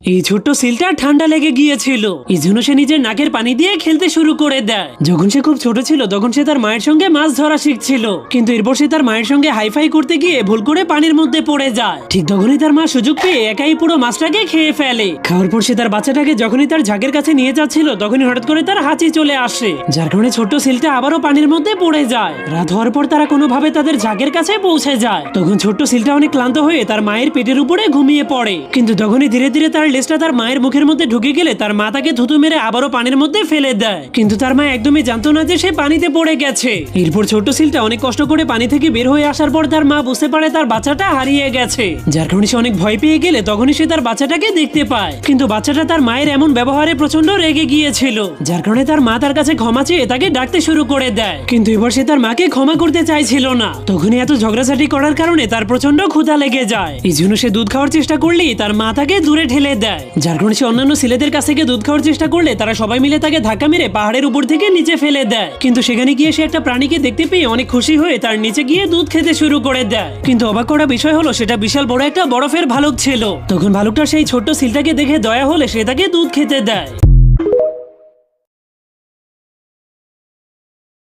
এই ছোট্ট সিলটা ঠান্ডা লেগে গিয়েছিল, এই জন্য সে নিজের নাকের পানি দিয়ে খেলতে শুরু করে দেয়। যখন সে খুব ছোট ছিল তখন সে তার মায়ের সঙ্গে মাছ ধরা শিখছিল, কিন্তু এরপর সে তার মায়ের সঙ্গে হাইফাই করতে গিয়ে ভুল করে পানির মধ্যে পড়ে যায়। ঠিক তখনই তার মা সুযোগ পেয়ে একাই পুরো মাছটাকে খেয়ে ফেলে। খাওয়ার পর সে তার বাচ্চাটাকে যখনই তার ঝাঁকের কাছে নিয়ে যাচ্ছিল তখনই হঠাৎ করে তার হাঁচি চলে আসে, যার কারণে ছোট্ট সিলটা আবারও পানির মধ্যে পড়ে যায়। রাত হওয়ার পর তারা কোনোভাবে তাদের ঝাঁকের কাছে পৌঁছে যায়। তখন ছোট্ট সিলটা অনেক ক্লান্ত হয়ে তার মায়ের পেটের উপরে ঘুমিয়ে পড়ে, কিন্তু তখনই ধীরে ধীরে তার লেজটা তার মায়ের মুখের মধ্যে ঢুকে গেলে তার মা তাকে থুতু মেরে আবারও পানির মধ্যে ফেলে দেয়। কিন্তু তার মা একদমই জানতো না যে সে পানিতে পড়ে গেছে। এরপর ছোট্ট সিলটা অনেক কষ্ট করে পানি থেকে বের হয়ে আসার পর তার মা বুঝতে পারে তার বাচ্চাটা হারিয়ে গেছে, যার কারণে সে অনেক ভয় পেয়ে গেলে তখনই সে তার বাচ্চাটাকে দেখতে পায়। কিন্তু বাচ্চাটা তার মায়ের এমন ব্যবহারে প্রচন্ড রেগে গিয়েছিল, যার কারণে তার মা তার কাছে ক্ষমা চেয়ে তাকে ডাকতে শুরু করে দেয়। কিন্তু এবার সে তার মাকে ক্ষমা করতে চাইছিল না। তখনই এত ঝগড়াঝাটি করার কারণে তার প্রচন্ড ক্ষুধা লেগে যায়। এই জন্য সে দুধ খাওয়ার চেষ্টা করলেই তার মা তাকে দূরে ঠেলে দেয়, যার কারণে সে অন্যান্য ছেলেদের কাছ থেকে দুধ খাওয়ার চেষ্টা করলে তারা সবাই মিলে তাকে ধাক্কা মেরে পাহাড়ের উপর থেকে নিচে ফেলে দেয়। কিন্তু সেখানে গিয়ে সে একটা প্রাণীকে দেখতে পেয়ে অনেক খুশি হয়ে তার নিচে গিয়ে দুধ খেতে শুরু করে দেয়। কিন্তু অবাক করা বিষয় হলো সেটা বিশাল বড় একটা বরফের ভালুক ছিল। তখন ভালুকটা সেই ছোট্ট সিলটাকে দেখে দয়া হলে সে তাকে দুধ খেতে দেয়।